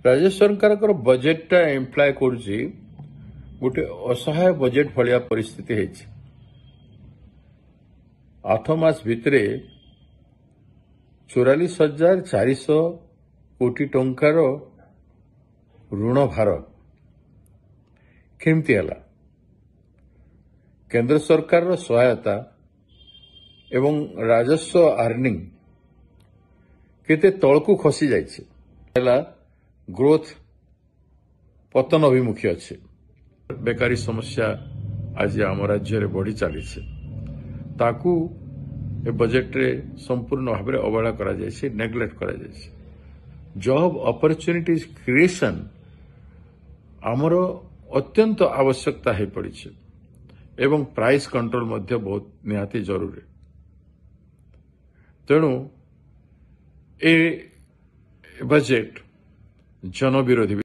राज्य सरकार बजेटा इम्प्लाय करुच्ची गोटे असहाय बजेट भाया परिस्थिति है 8 मास भितर 44,400 कोटी टंकार ऋण भार केमती है केंद्र सरकार सहायता एवं राजस्व अर्निंग केते तलकू खसी जाइए ग्रोथ पतन अभिमुखी अच्छे बेकारी समस्या आज आम राज्य में बढ़ी चली ताकू ए बजेट रे संपूर्ण भाव में अवहेला करा जायछि नेग्लेक्ट करा जायछि जॉब अपॉर्चुनिटीज क्रिएशन आमर अत्यंत आवश्यकता है पड़ी एवं प्राइस कंट्रोल मध्य बहुत निहाती जरूरी तेणु ए बजेट जनविरोधी